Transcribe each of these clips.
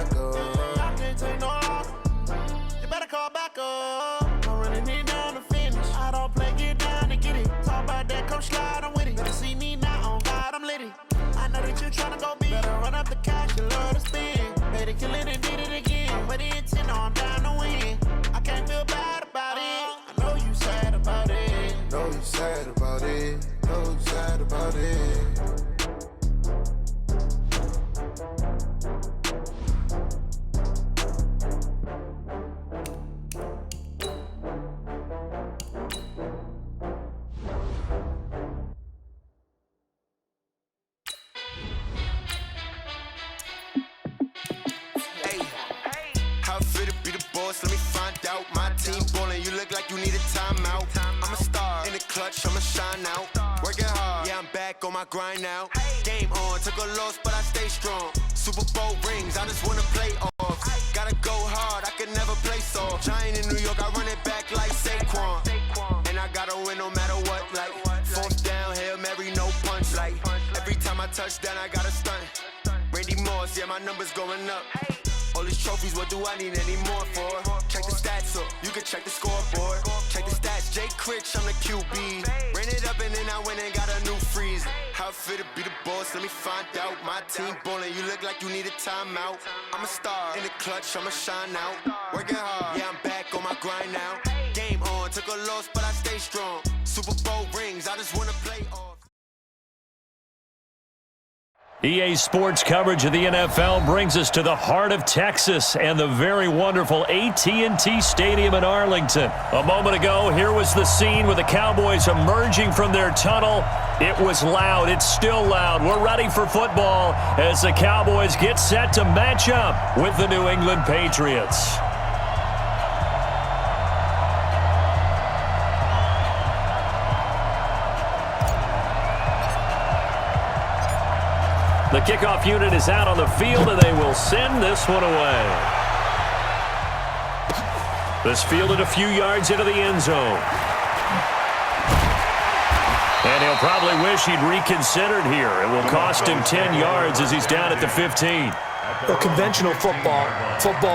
back up. I can't take no longer. You better call back up. I'm running it down to finish. I don't play, get down to get it. Talk about that, come slide, I'm with it. Better see me now, on God, I'm litty. I know that you tryna go big. Better run up the cash, you love to spin. Better kill it and did it again. But the intent, no, I'm down to win. I can't feel bad about it. I know you sad about it. Know you sad about it. Know you sad about it. Let me find out. My team ballin', you look like you need a timeout. I'm a star in the clutch, I'ma shine out. Working hard, yeah, I'm back on my grind now. Game on, took a loss, but I stay strong. Super Bowl rings, I just wanna play off. Gotta go hard, I could never play soft. Giant in New York, I run it back like Saquon. And I gotta win no matter what, like fourth down, Hail Mary, no punch. Like every time I touch down, I gotta stunt. Randy Moss, yeah, my numbers going up. All these trophies, what do I need any more for? Check the stats up, you can check the scoreboard. Check the stats, Jake Critch, I'm the QB. Ran it up and then I went and got a new freeze. How it fit to be the boss, let me find out. My team ballin', you look like you need a timeout. I'm a star in the clutch, I'ma shine out. Working hard, yeah, I'm back on my grind now. Game on, took a loss, but I stay strong. Super Bowl rings, I just wanna play off. EA Sports coverage of the NFL brings us to the heart of Texas and the very wonderful AT&T Stadium in Arlington. A moment ago, here was the scene with the Cowboys emerging from their tunnel. It was loud. It's still loud. We're ready for football as the Cowboys get set to match up with the New England Patriots. The kickoff unit is out on the field, and they will send this one away. This fielded a few yards into the end zone. And he'll probably wish he'd reconsidered here. It will cost him 10 yards as he's down at the 15. Well, conventional football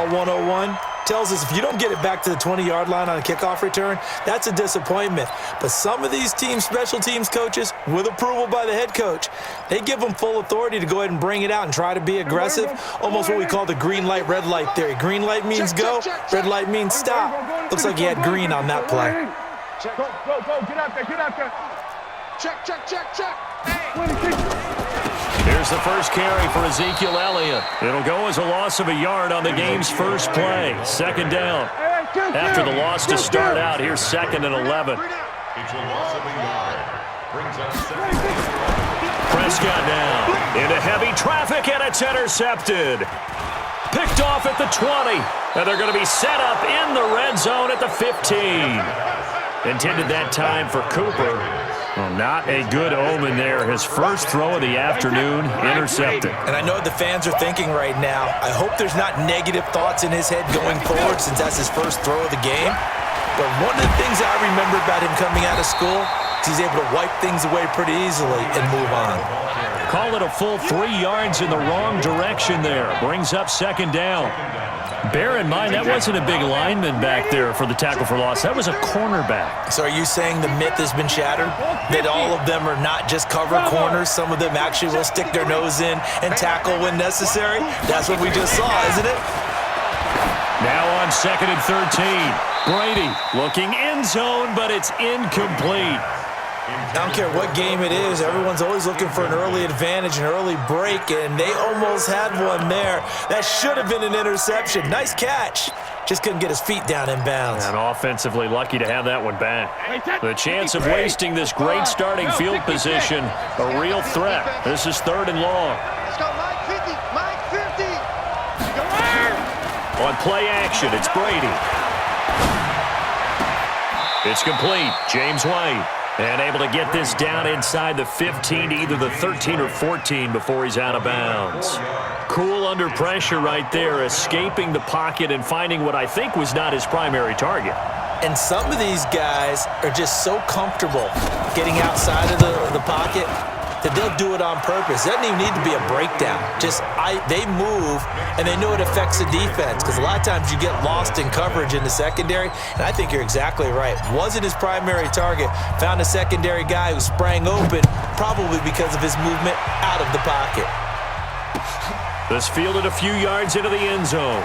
101, tells us if you don't get it back to the 20-yard line on a kickoff return, that's a disappointment. But some of these teams, special teams coaches, with approval by the head coach, they give them full authority to go ahead and bring it out and try to be aggressive, almost what we call the green light, red light theory. Green light means go, red light means stop. Looks like he had green on that play. Go, get out there. Check. Here's the first carry for Ezekiel Elliott. It'll go as a loss of a yard on the game's first play. Second down. After the loss to start out, here's 2nd and 11. It's a loss of a yard. Brings up Prescott down into heavy traffic, and it's intercepted. Picked off at the 20, and they're going to be set up in the red zone at the 15. Intended that time for Cooper. Well, not a good omen there. His first throw of the afternoon, intercepted. And I know what the fans are thinking right now. I hope there's not negative thoughts in his head going forward since that's his first throw of the game. But one of the things I remember about him coming out of school is he's able to wipe things away pretty easily and move on. Call it a full 3 yards in the wrong direction there. Brings up 2nd down. Bear in mind, that wasn't a big lineman back there for the tackle for loss. That was a cornerback. So are you saying the myth has been shattered? That all of them are not just cover corners? Some of them actually will stick their nose in and tackle when necessary? That's what we just saw, isn't it? Now on 2nd and 13. Brady looking end zone, but it's incomplete. I don't care what game it is, everyone's always looking for an early advantage, an early break, and they almost had one there. That should have been an interception. Nice catch. Just couldn't get his feet down in bounds. And offensively lucky to have that one back. The chance of wasting this great starting field position, a real threat. This is 3rd and long. Let's go, Mike 50. On play action, it's Brady. It's complete. James White. And able to get this down inside the 15 to either the 13 or 14 before he's out of bounds. Cool under pressure right there, escaping the pocket and finding what I think was not his primary target. And some of these guys are just so comfortable getting outside of the pocket that they'll do it on purpose. It doesn't even need to be a breakdown. They move, and they know it affects the defense because a lot of times you get lost in coverage in the secondary, and I think you're exactly right. Wasn't his primary target. Found a secondary guy who sprang open, probably because of his movement out of the pocket. This fielded a few yards into the end zone.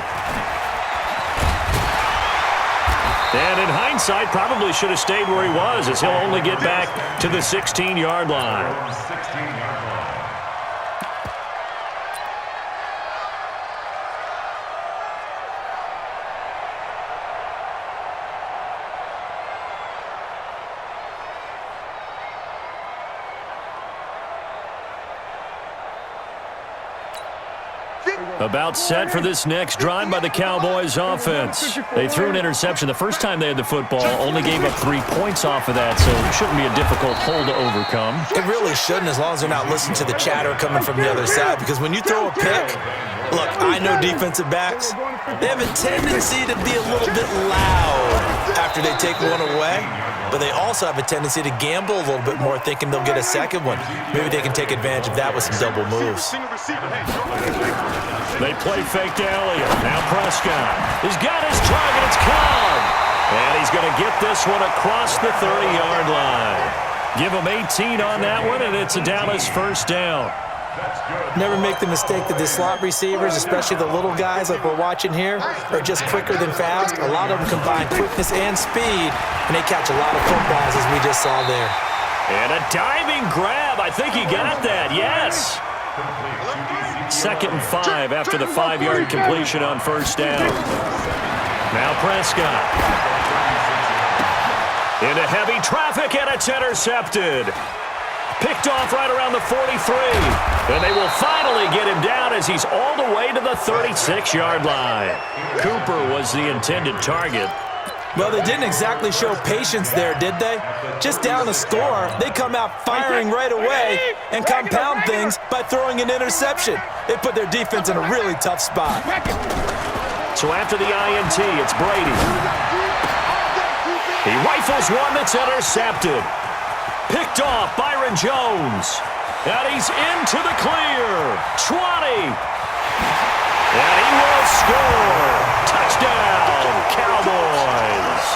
And in hindsight, probably should have stayed where he was, as he'll only get back to the 16-yard line. About set for this next drive by the Cowboys offense. They threw an interception the first time they had the football, only gave up 3 points off of that, so it shouldn't be a difficult hole to overcome. It really shouldn't, as long as they're not listening to the chatter coming from the other side, because when you throw a pick, look, I know defensive backs, they have a tendency to be a little bit loud after they take one away, but they also have a tendency to gamble a little bit more, thinking they'll get a second one. Maybe they can take advantage of that with some double moves. They play fake to Elliott. Now Prescott. He's got his target. It's caught. And he's going to get this one across the 30-yard line. Give him 18 on that one, and it's a Dallas first down. Never make the mistake that the slot receivers, especially the little guys like we're watching here, are just quicker than fast. A lot of them combine quickness and speed, and they catch a lot of footballs, as we just saw there. And a diving grab. I think he got that. Yes. 2nd and 5 after the 5-yard completion on first down. Now Prescott. Into heavy traffic, and it's intercepted. Picked off right around the 43. And they will finally get him down as he's all the way to the 36-yard line. Cooper was the intended target. Well, they didn't exactly show patience there, did they? Just down the score, they come out firing right away and compound things by throwing an interception. They put their defense in a really tough spot. So after the INT, it's Brady. He rifles one that's intercepted. Picked off Byron Jones. And he's into the clear. 20. And he will score. Touchdown, Cowboys.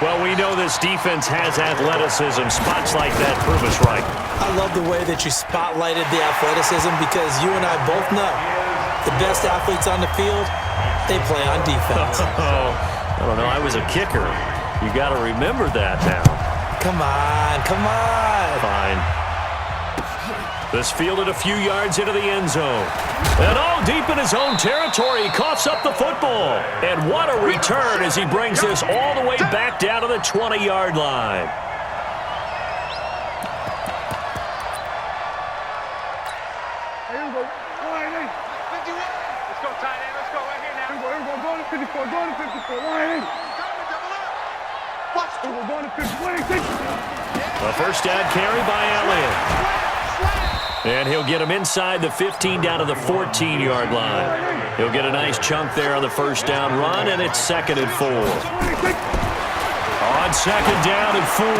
Well, we know this defense has athleticism. Spots like that prove us right. I love the way that you spotlighted the athleticism, because you and I both know the best athletes on the field, they play on defense. I don't know. I was a kicker. You got to remember that now. Come on, come on. Fine. This fielded a few yards into the end zone. And all deep in his own territory, he coughs up the football. And what a return as he brings this all the way back down to the 20-yard line. Let's go, tight end. Let's go right here now. Here we go. Going to 54. Going to 54. Line in. Watch. We're going to 54. A first down carry by Elliott. And he'll get him inside the 15 down to the 14-yard line. He'll get a nice chunk there on the first down run, and it's 2nd and 4. On 2nd down and 4,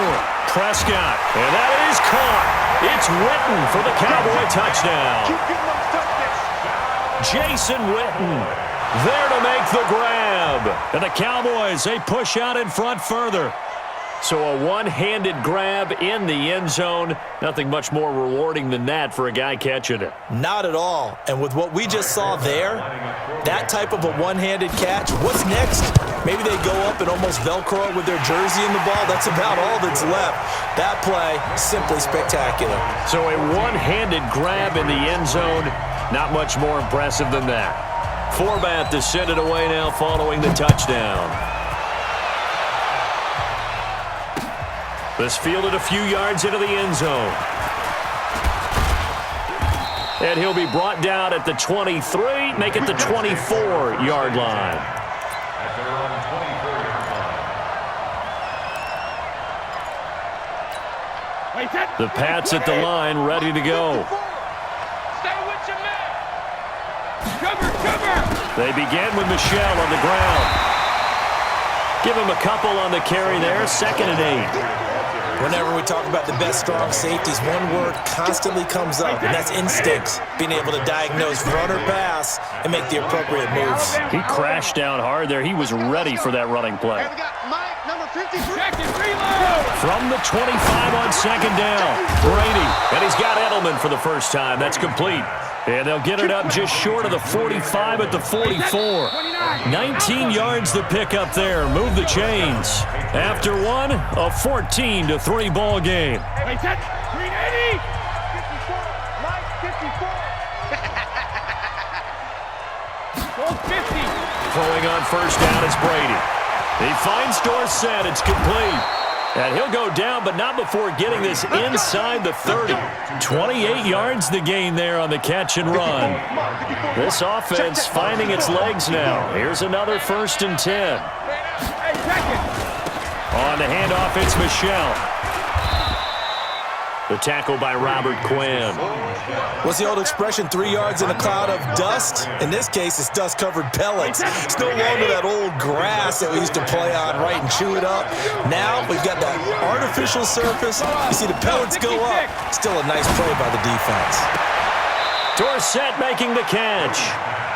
Prescott. And that is caught. It's Witten for the Cowboy touchdown. Jason Witten there to make the grab. And the Cowboys, they push out in front further. So a one-handed grab in the end zone. Nothing much more rewarding than that for a guy catching it. Not at all. And with what we just saw there, that type of a one-handed catch, what's next? Maybe they go up and almost Velcro it with their jersey in the ball. That's about all that's left. That play, simply spectacular. So a one-handed grab in the end zone, not much more impressive than that. Forbath to send it away now following the touchdown. This fielded a few yards into the end zone. And he'll be brought down at the 23, make it the 24-yard line. The Pats at the line, ready to go. They begin with Michelle on the ground. Give him a couple on the carry there, 2nd and 8. Whenever we talk about the best strong safeties, one word constantly comes up, and that's instincts. Being able to diagnose run or pass and make the appropriate moves. He crashed down hard there. He was ready for that running play. From the 25 on second down, Brady. And he's got Edelman for the first time. That's complete. And they'll get it up just short of the 45 at the 44. 19 yards to pick up there. Move the chains. After one, a 14-3 ball game. Throwing on first down is Brady. He finds Dorsett. It's complete. And he'll go down, but not before getting this inside the 30. 28 yards the gain there on the catch and run. This offense finding its legs now. Here's another 1st and 10. On the handoff, it's Michel. The tackle by Robert Quinn. What's the old expression, 3 yards in a cloud of dust? In this case, it's dust-covered pellets. It's no longer that old grass that we used to play on, right, and chew it up. Now we've got that artificial surface. You see the pellets go up. Still a nice play by the defense. Dorsett making the catch.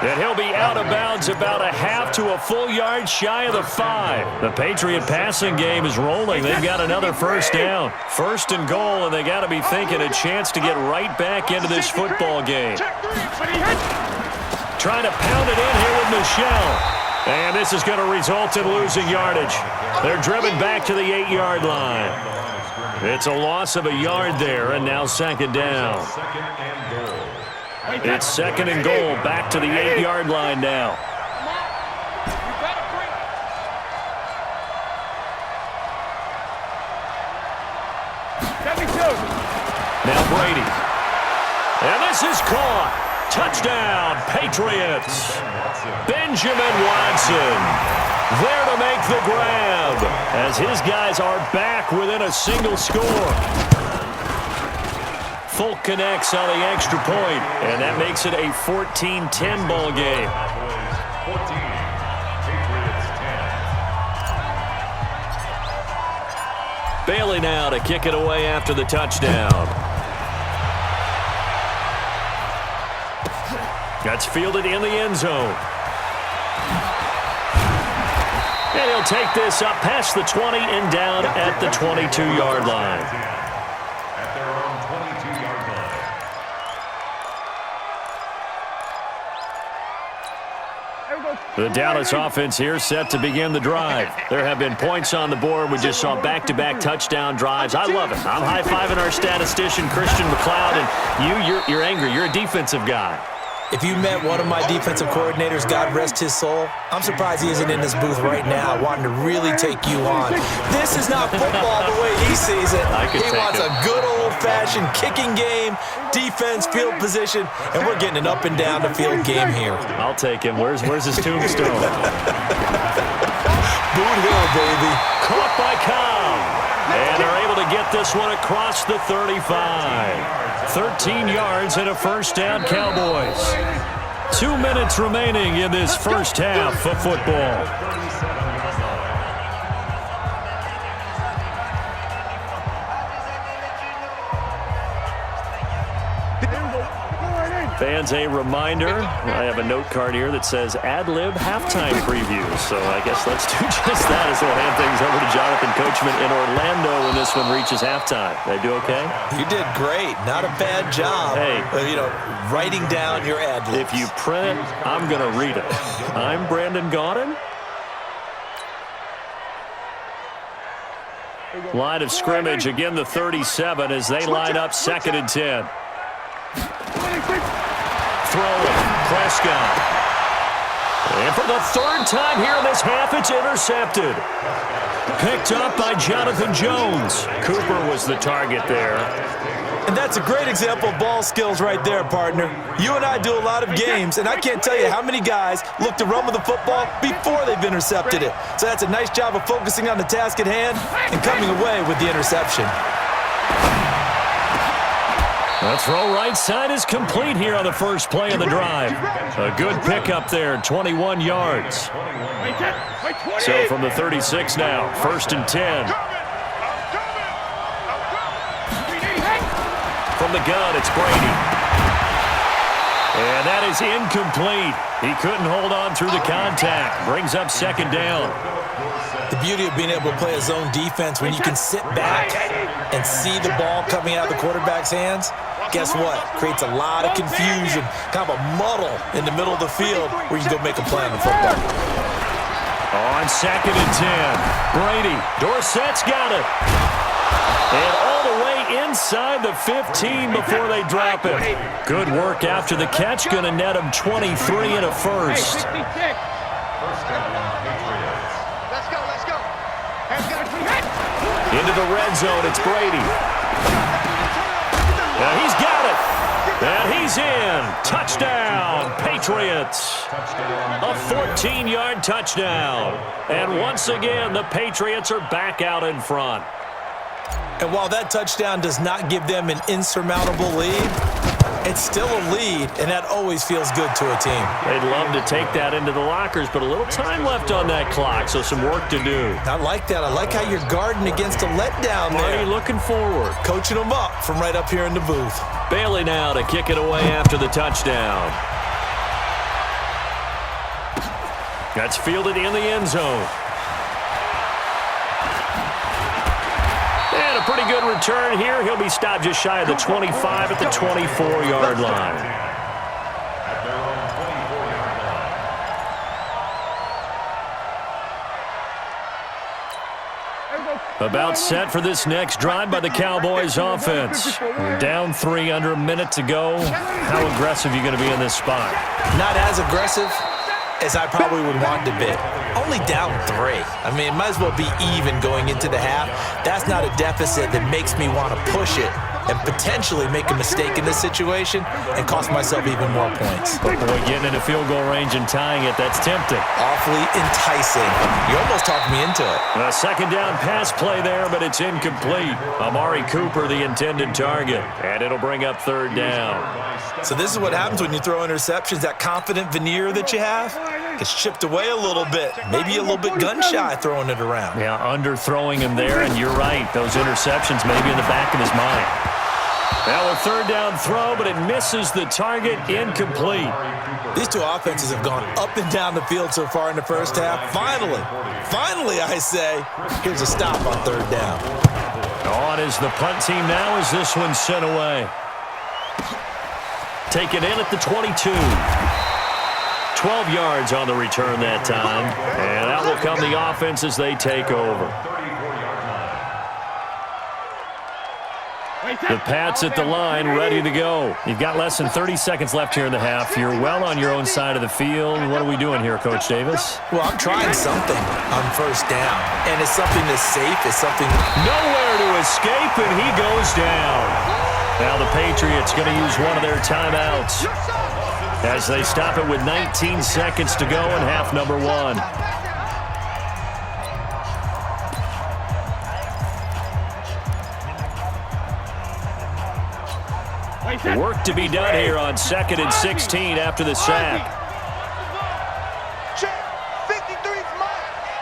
And he'll be out of bounds about a half to a full yard shy of the 5. The Patriot passing game is rolling. They've got another first down. 1st and goal, and they got to be thinking a chance to get right back into this football game. Trying to pound it in here with Michel. And this is going to result in losing yardage. They're driven back to the 8-yard line. It's a loss of a yard there, and now 2nd down. It's 2nd and goal, back to the 8-yard line now. Now Brady. And this is caught. Touchdown, Patriots. Benjamin Watson there to make the grab as his guys are back within a single score. Folk connects on the extra point, and that makes it a 14-10 ball game. 14, Patriots 10. Bailey now to kick it away after the touchdown. That's fielded in the end zone. And he'll take this up past the 20 and down at the 22-yard line. The Dallas offense here set to begin the drive. There have been points on the board. We just saw back-to-back touchdown drives. I love it. I'm high-fiving our statistician, Christian McLeod, and you're angry. You're a defensive guy. If you met one of my defensive coordinators, God rest his soul, I'm surprised he isn't in this booth right now wanting to really take you on. This is not football the way he sees it. He wants a good old-fashioned kicking game, defense, field position, and we're getting an up and down the field game here. I'll take him. Where's his tombstone? Boot Hill, baby. Caught by Cobb. And they're able to get this one across the 35. 13 yards and a first down, Cowboys. 2 minutes remaining in this first half of football. Fans, a reminder, I have a note card here that says ad-lib halftime preview. So I guess let's do just that as we'll hand things over to Jonathan Coachman in Orlando when this one reaches halftime. Did I do okay? You did great. Not a bad job. Hey. Writing down your ad-libs. If you print it, I'm going to read it. I'm Brandon Gaudin. Line of scrimmage, again the 37 as they line up 2nd and 10. Throwing, Prescott. And for the 3rd time here in this half, it's intercepted. Picked up by Jonathan Jones. Cooper was the target there. And that's a great example of ball skills right there, partner. You and I do a lot of games, and I can't tell you how many guys look to run with the football before they've intercepted it. So that's a nice job of focusing on the task at hand and coming away with the interception. The throw right side is complete here on the first play of the drive. A good pickup there, 21 yards. So from the 36 now, 1st and 10. From the gun, it's Brady. And that is incomplete. He couldn't hold on through the contact. Brings up second down. The beauty of being able to play a zone defense when you can sit back and see the ball coming out of the quarterback's hands, guess what? Creates a lot of confusion, kind of a muddle in the middle of the field where you can go make a play on the football. On second and 10, Brady. Dorsett's got it. And all the way inside the 15 before they drop it. Good work after the catch. Going to net him 23 and a first. First down, Patriots. Let's go. Into the red zone, it's Brady. Now he's got it. And he's in. Touchdown, Patriots. A 14-yard touchdown. And once again, the Patriots are back out in front. And while that touchdown does not give them an insurmountable lead, it's still a lead, and that always feels good to a team. They'd love to take that into the lockers, but a little time left on that clock, so some work to do. I like that. I like how you're guarding against a letdown there. Marty looking forward. Coaching them up from right up here in the booth. Bailey now to kick it away after the touchdown. That's fielded in the end zone. And a pretty good return here. He'll be stopped just shy of the 25 at the 24-yard line. At their own 24-yard line. About set for this next drive by the Cowboys offense. Down 3 under a minute to go. How aggressive are you going to be in this spot? Not as aggressive as I probably would want to be. Only down 3. I mean, it might as well be even going into the half. That's not a deficit that makes me want to push it and potentially make a mistake in this situation and cost myself even more points. But boy, getting into field goal range and tying it, that's tempting. Awfully enticing. You almost talked me into it. A second down pass play there, but it's incomplete. Amari Cooper, the intended target, and it'll bring up third down. So this is what happens when you throw interceptions. That confident veneer that you have gets chipped away a little bit. Maybe a little bit gun-shy throwing it around. Yeah, underthrowing him there, and you're right. Those interceptions may be in the back of his mind. Now a third down throw, but it misses the target, incomplete. These two offenses have gone up and down the field so far in the first half. Finally, I say, here's a stop on third down. On is the punt team now as this one's sent away. Take it in at the 22. 12 yards on the return that time. And out will come the offense as they take over. The Pats at the line, ready to go. You've got less than 30 seconds left here in the half. You're well on your own side of the field. What are we doing here, Coach Davis? Well, I'm trying something on first down. And it's something that's safe. It's something... Nowhere to escape, and he goes down. Now the Patriots going to use one of their timeouts as they stop it with 19 seconds to go in half number 1. Work to be done here on 2nd and 16 after the sack. Check. 53's mine.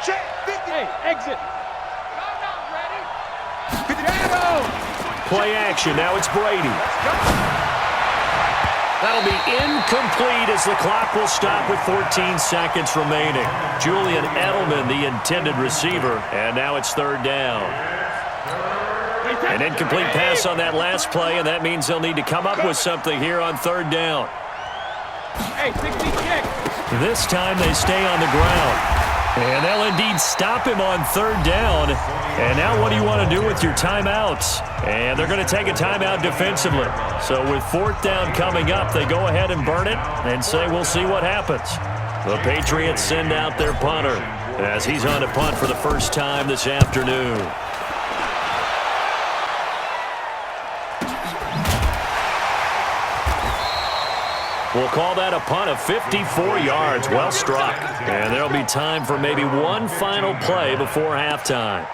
Check. 50. Hey, exit. Play action. Now it's Brady. That'll be incomplete as the clock will stop with 14 seconds remaining. Julian Edelman, the intended receiver, and now it's third down. An incomplete pass on that last play, and that means they'll need to come up with something here on third down. Hey, 60 check. This time they stay on the ground. And they'll indeed stop him on third down. And now what do you want to do with your timeouts? And they're going to take a timeout defensively. So with fourth down coming up, they go ahead and burn it and say we'll see what happens. The Patriots send out their punter as he's on a punt for the first time this afternoon. We'll call that a punt of 54 yards. Well struck. And there'll be time for maybe one final play before halftime.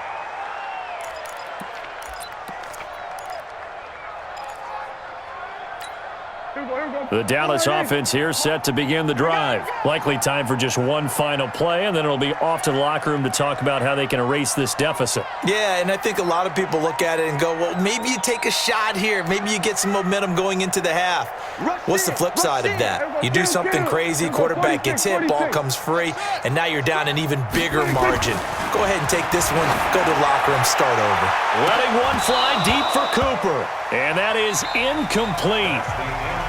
Here we go. The Dallas offense here set to begin the drive. Likely time for just one final play, and then it'll be off to the locker room to talk about how they can erase this deficit. Yeah, and I think a lot of people look at it and go, well, maybe you take a shot here. Maybe you get some momentum going into the half. What's the flip side of that? You do something crazy, quarterback gets hit, ball comes free, and now you're down an even bigger margin. Go ahead and take this one, go to the locker room, start over. Letting one fly deep for Cooper, and that is incomplete.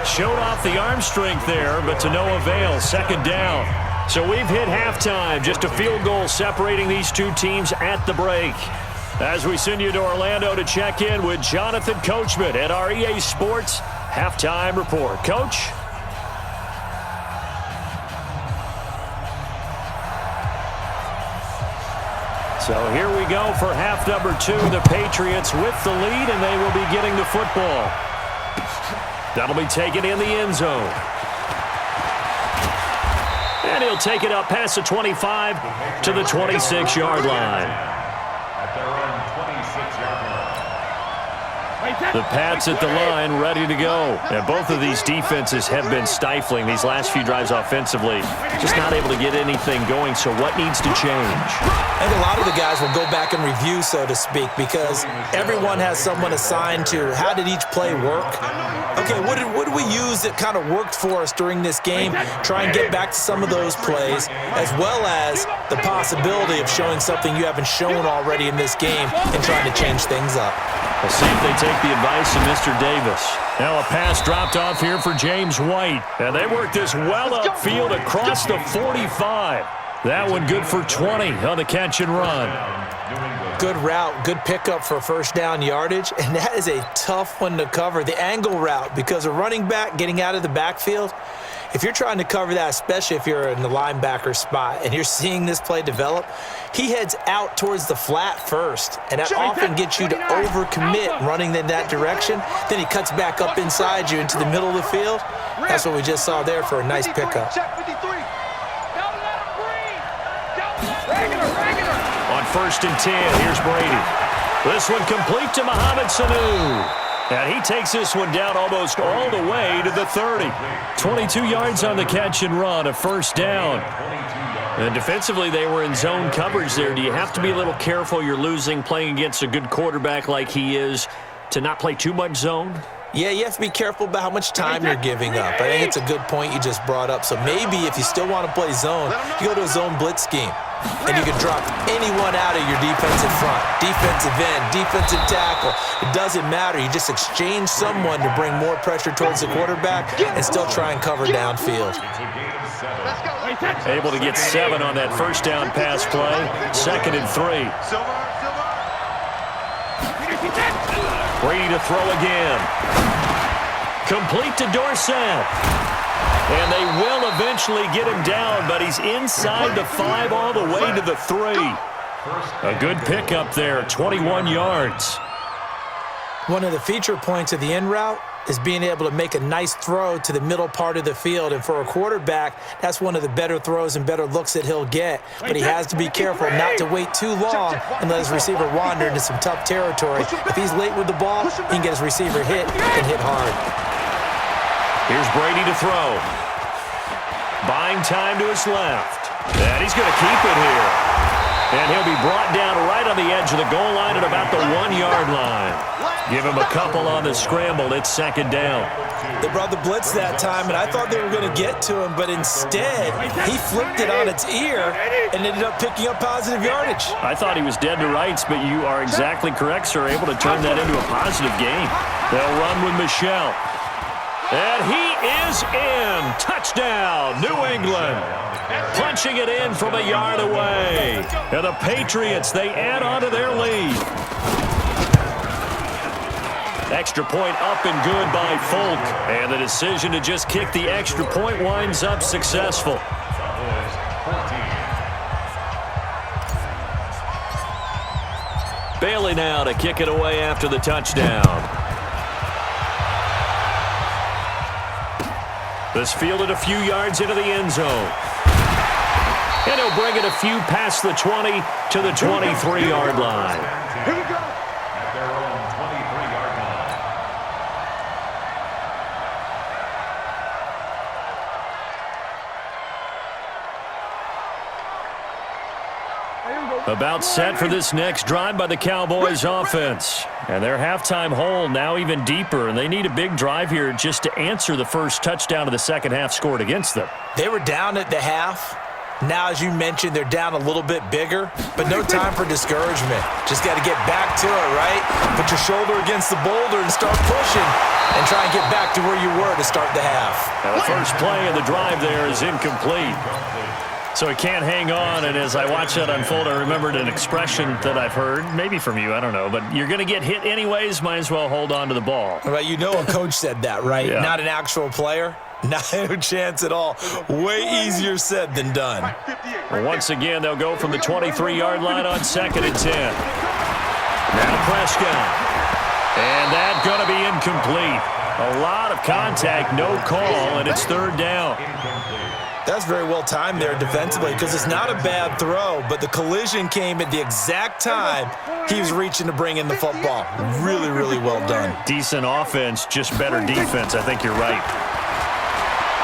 Showed off the arm strength there, but to no avail. Second down. So we've hit halftime. Just a field goal separating these two teams at the break. As we send you to Orlando to check in with Jonathan Coachman at our EA Sports Halftime Report. Coach? So here we go for half number 2. The Patriots with the lead, and they will be getting the football. That'll be taken in the end zone. And he'll take it up past the 25 to the 26-yard line. At their own 26-yard line. The Pats at the line, ready to go. And both of these defenses have been stifling these last few drives offensively. Just not able to get anything going, so what needs to change? I think a lot of the guys will go back and review, so to speak, because everyone has someone assigned to how did each play work. Okay, what did we use that kind of worked for us during this game? Try and get back to some of those plays, as well as the possibility of showing something you haven't shown already in this game and trying to change things up. We'll see if they take the advice of Mr. Davis. Now a pass dropped off here for James White. And they work this well upfield across the 45. That one good for 20 on the catch and run. Good route, good pickup for first down yardage, and that is a tough one to cover. The angle route, because a running back getting out of the backfield, if you're trying to cover that, especially if you're in the linebacker spot and you're seeing this play develop, he heads out towards the flat first, and that often gets you to overcommit running in that direction. Then he cuts back up inside you into the middle of the field. That's what we just saw there for a nice pickup. On 1st and 10, here's Brady. This one complete to Mohamed Sanu. And he takes this one down almost all the way to the 30. 22 yards on the catch and run, a first down. And defensively, they were in zone coverage there. Do you have to be a little careful? You're losing, playing against a good quarterback like he is, to not play too much zone? Yeah, you have to be careful about how much time you're giving up. I think it's a good point you just brought up. So maybe if you still want to play zone, you go to a zone blitz scheme. And you can drop anyone out of your defensive front, defensive end, defensive tackle. It doesn't matter. You just exchange someone to bring more pressure towards the quarterback and still try and cover downfield. Able to get 7 on that first down pass play. 2nd and 3. Brady to throw again. Complete to Dorsett. And they will eventually get him down, but he's inside the 5 all the way to the 3. A good pickup there, 21 yards. One of the feature points of the in route is being able to make a nice throw to the middle part of the field. And for a quarterback, that's one of the better throws and better looks that he'll get. But he has to be careful not to wait too long and let his receiver wander into some tough territory. If he's late with the ball, he can get his receiver hit and hit hard. Here's Brady to throw. Buying time to his left. And he's going to keep it here. And he'll be brought down right on the edge of the goal line at about the 1-yard line. Give him a couple on the scramble. It's 2nd down. They brought the blitz that time, and I thought they were going to get to him, but instead, he flipped it on its ear and ended up picking up positive yardage. I thought he was dead to rights, but you are exactly correct, sir. Able to turn that into a positive gain. They'll run with Michel. And he is in. Touchdown, New England. Punching it in from a yard away. And the Patriots, they add on to their lead. Extra point up and good by Folk. And the decision to just kick the extra point winds up successful. Bailey now to kick it away after the touchdown. This fielded a few yards into the end zone. And he'll bring it a few past the 20 to the 23-yard line. Here we go. At their own 23-yard line. About set for this next drive by the Cowboys offense. And their halftime hole now even deeper, and they need a big drive here just to answer the first touchdown of the second half scored against them. They were down at the half. Now, as you mentioned, they're down a little bit bigger, but no time for discouragement. Just got to get back to it, right? Put your shoulder against the boulder and start pushing and try and get back to where you were to start the half. Now the first play of the drive there is incomplete. So he can't hang on, and as I watch that unfold, I remembered an expression that I've heard, maybe from you, I don't know, but you're going to get hit anyways, might as well hold on to the ball. Well, you know a coach said that, right? Yeah. Not an actual player. No chance at all. Way easier said than done. Once again, they'll go from the 23-yard line on 2nd and 10. Now Prescott. And that's going to be incomplete. A lot of contact, no call, and it's 3rd down. That's very well timed there defensively because it's not a bad throw, but the collision came at the exact time he was reaching to bring in the football. Really, really well done. Decent offense, just better defense. I think you're right.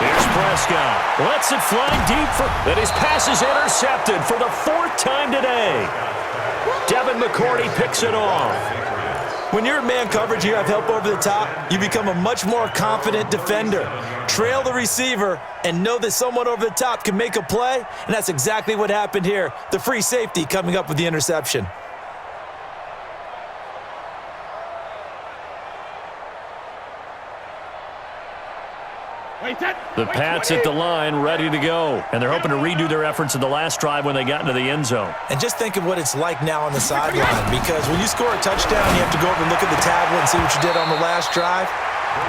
Here's Prescott. Lets it fly deep, and his pass is intercepted for the 4th time today. Devin McCourty picks it off. When you're in man coverage, you have help over the top, you become a much more confident defender. Trail the receiver and know that someone over the top can make a play, and that's exactly what happened here. The free safety coming up with the interception. The Pats at the line, ready to go. And they're hoping to redo their efforts in the last drive when they got into the end zone. And just think of what it's like now on the sideline, because when you score a touchdown, you have to go over and look at the tablet and see what you did on the last drive.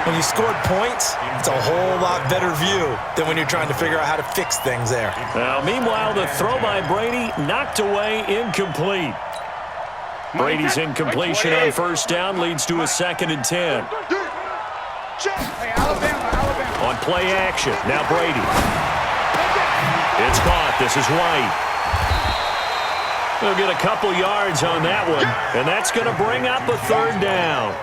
When you scored points, it's a whole lot better view than when you're trying to figure out how to fix things there. Now, meanwhile, the throw by Brady knocked away, incomplete. Brady's incompletion on 1st down leads to a 2nd and 10. Hey, Alabama. On play action, now Brady. It's caught. This is White. We'll get a couple yards on that one, and that's going to bring up a 3rd down.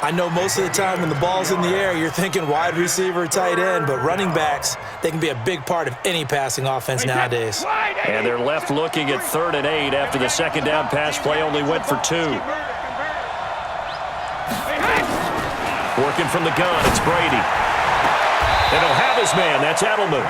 I know most of the time when the ball's in the air, you're thinking wide receiver, tight end, but running backs, they can be a big part of any passing offense nowadays. And they're left looking at 3rd and 8 after the 2nd down pass play only went for 2. Working from the gun, it's Brady. And he'll have his man. That's Edelman.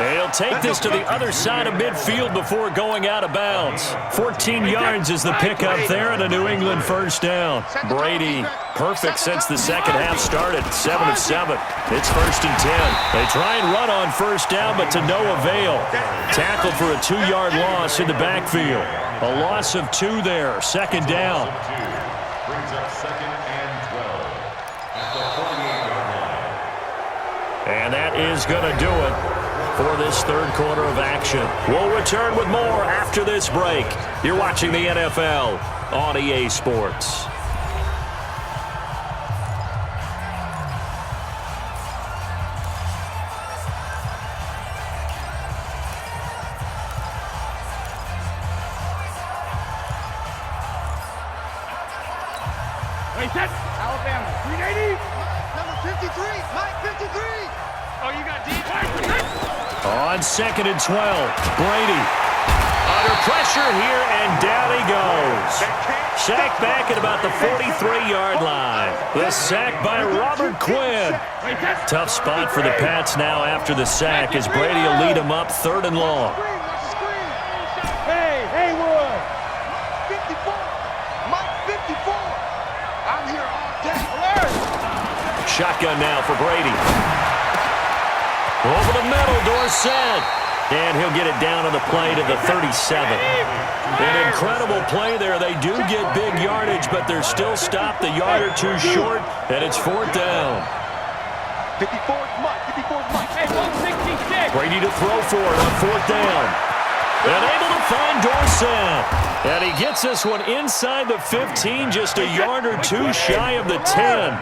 And he'll take this to the other side of midfield before going out of bounds. 14 yards is the pickup there and a New England 1st down. Brady, perfect since the second half started. 7 of 7. It's 1st and 10. They try and run on 1st down, but to no avail. Tackled for a 2-yard loss in the backfield. A loss of 2 there. 2nd down. Brings up 2nd and 12 at the 48-yard line. And that is going to do it for this 3rd quarter of action. We'll return with more after this break. You're watching the NFL on EA Sports. Alabama. 380. Number 53. Mike 53. Oh, you got deep. On 2nd and 12, Brady under pressure here, and down he goes. Sacked back at about the 43-yard line. The sack by Robert Quinn. Tough spot for the Pats now after the sack as Brady will lead them up 3rd and long. Hey, Haywood. 54. Mike 54. I'm here all day. Shotgun now for Brady. Over the middle, Dorsett. And he'll get it down on the play to the 37. An incredible play there. They do get big yardage, but they're still stopped a yard or 2 short, and it's 4th down. 54's Mike. 54's Mike. Hey, 166. Brady to throw for it on 4th down. And able to find Dorsett. And he gets this one inside the 15, just a yard or 2 shy of the 10.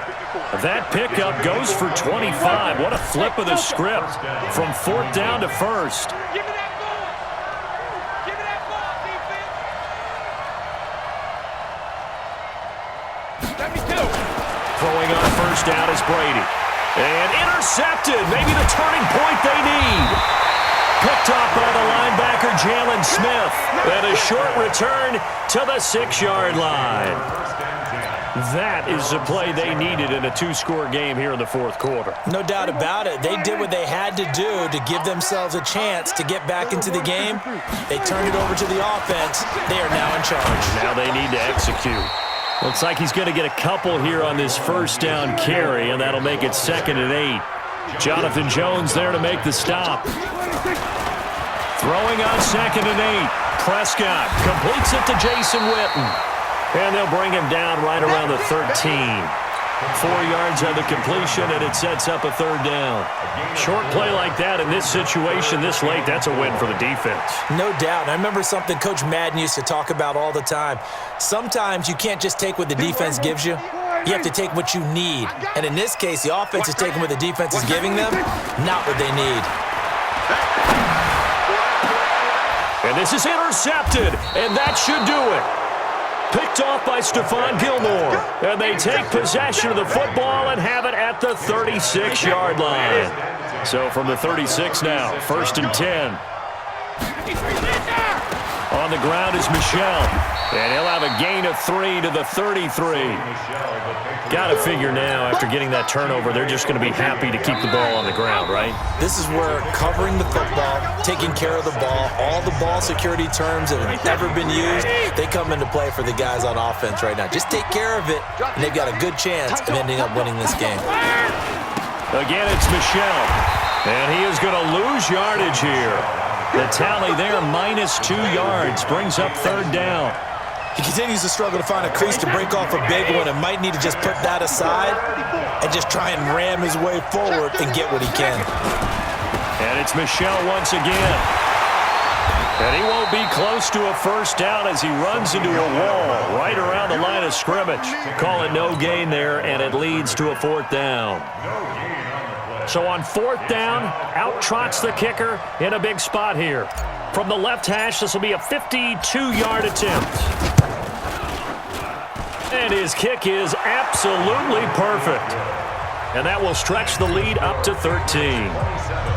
That pickup goes for 25. What a flip of the script from 4th down to 1st. Give me that ball. Give me that ball, defense. 72. Throwing on 1st down is Brady. And intercepted. Maybe the turning point they need. Picked off by the linebacker Jalen Smith. And a short return to the 6-yard line. That is the play they needed in a 2-score game here in the fourth quarter. No doubt about it. They did what they had to do to give themselves a chance to get back into the game. They turned it over to the offense. They are now in charge. Now they need to execute. Looks like he's going to get a couple here on this first down carry, and that'll make it 2nd and 8. Jonathan Jones there to make the stop. Throwing on 2nd and 8. Prescott completes it to Jason Witten. And they'll bring him down right around the 13. 4 yards on the completion, and it sets up a 3rd down. Short play like that in this situation this late, that's a win for the defense. No doubt. I remember something Coach Madden used to talk about all the time. Sometimes you can't just take what the defense gives you. You have to take what you need. And in this case, the offense is taking what the defense is giving them, not what they need. And this is intercepted, and that should do it. Picked off by Stephon Gilmore. And they take possession of the football and have it at the 36-yard line. So from the 36 now, 1st and 10. On the ground is Michel. And he'll have a gain of 3 to the 33. Got to figure now, after getting that turnover, they're just going to be happy to keep the ball on the ground, right? This is where covering the football, taking care of the ball, all the ball security terms that have ever been used, they come into play for the guys on offense right now. Just take care of it, and they've got a good chance of ending up winning this game. Again, it's Michel. And he is going to lose yardage here. The tally there, -2 yards, brings up 3rd down. He continues to struggle to find a crease to break off a big one and might need to just put that aside and just try and ram his way forward and get what he can. And it's Michel once again. And he won't be close to a 1st down as he runs into a wall right around the line of scrimmage. Call it no gain there, and it leads to a 4th down. So on 4th down, out trots the kicker in a big spot here. From the left hash, this will be a 52-yard attempt. And his kick is absolutely perfect. And that will stretch the lead up to 13.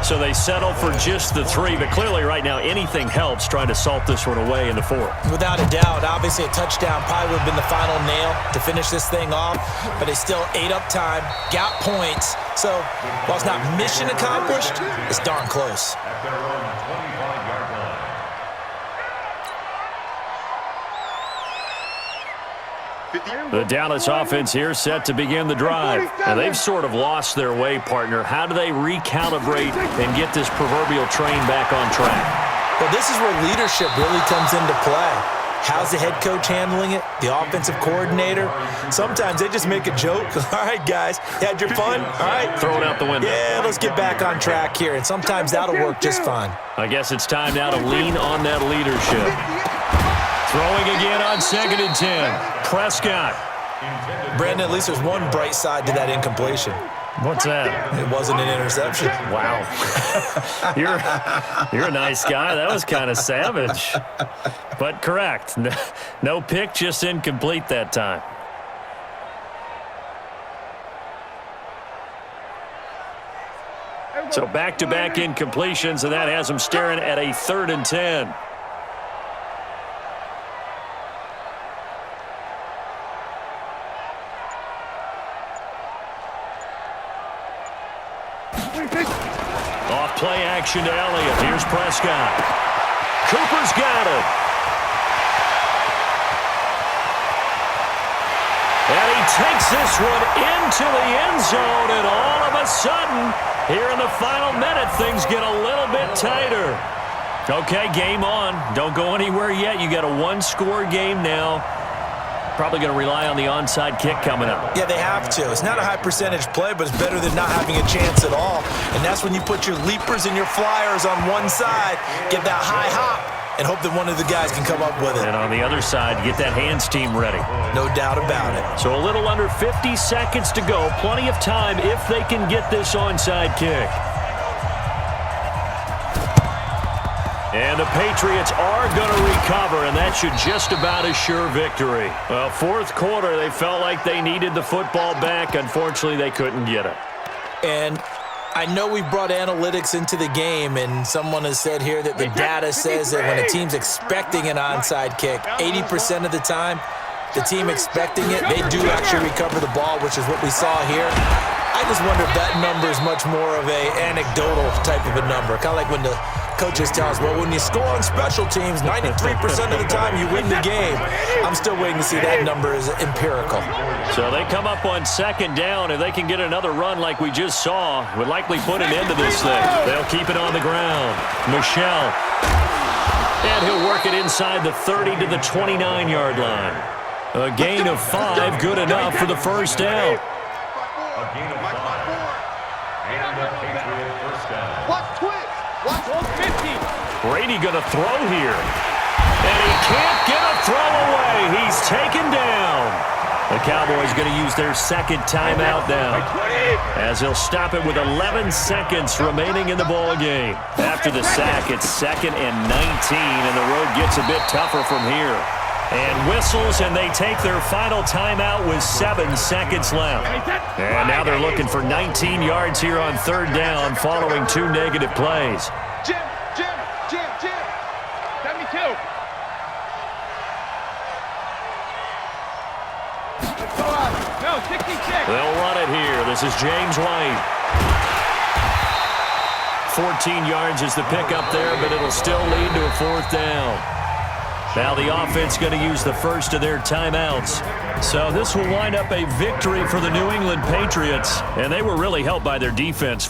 So they settle for just the 3, but clearly right now anything helps trying to salt this one away in the 4th. Without a doubt, obviously a touchdown probably would have been the final nail to finish this thing off, but they still ate up time, got points. So while it's not mission accomplished, it's darn close. The Dallas offense here set to begin the drive. And they've sort of lost their way, partner. How do they recalibrate and get this proverbial train back on track? Well, this is where leadership really comes into play. How's the head coach handling it? The offensive coordinator? Sometimes they just make a joke. All right, guys, you had your fun? All right. Throw it out the window. Yeah, let's get back on track here. And sometimes that'll work just fine. I guess it's time now to lean on that leadership. Throwing again on 2nd and 10. Prescott. Brandon, at least there's one bright side to that incompletion. What's that? It wasn't an interception. Wow. You're a nice guy. That was kind of savage. But correct. No pick, just incomplete that time. So back-to-back incompletions, and that has them staring at a 3rd and 10. Off play action to Elliott. Here's Prescott. Cooper's got it. And he takes this one into the end zone, and all of a sudden, here in the final minute, things get a little bit tighter. Okay, game on. Don't go anywhere yet. You got a 1-score game now. Probably going to rely on the onside kick coming up. Yeah, they have to. It's not a high percentage play, but it's better than not having a chance at all. And that's when you put your leapers and your flyers on one side, get that high hop, and hope that one of the guys can come up with it. And on the other side, get that hands team ready. No doubt about it. So a little under 50 seconds to go. Plenty of time if they can get this onside kick. And the Patriots are going to recover, and that should just about assure victory. Well, 4th quarter, they felt like they needed the football back. Unfortunately, they couldn't get it. And I know we brought analytics into the game, and someone has said here that the data says that when a team's expecting an onside kick, 80% of the time, the team expecting it, they do actually recover the ball, which is what we saw here. I just wonder if that number is much more of a anecdotal type of a number. Kind of like when the coaches tell us, well, when you score on special teams, 93% of the time you win the game. I'm still waiting to see that number is empirical. So they come up on second down. If they can get another run like we just saw, would likely put an end to this thing. They'll keep it on the ground. Michelle. And he'll work it inside the 30 to the 29-yard line. A gain of 5, good enough for the first down. A gain of 5. And the Patriot first down. Watch twist. Watch 50. Brady going to throw here. And he can't get a throw away. He's taken down. The Cowboys going to use their second timeout now, as he'll stop it with 11 seconds remaining in the ball game. After the sack, it's 2nd and 19, and the road gets a bit tougher from here. And whistles, and they take their final timeout with 7 seconds left. And now they're looking for 19 yards here on third down following 2 negative plays. Jim. 72. No, 66. They'll run it here. This is James White. 14 yards is the pickup there, but it'll still lead to a 4th down. Now the offense going to use the first of their timeouts. So this will wind up a victory for the New England Patriots, and they were really helped by their defense.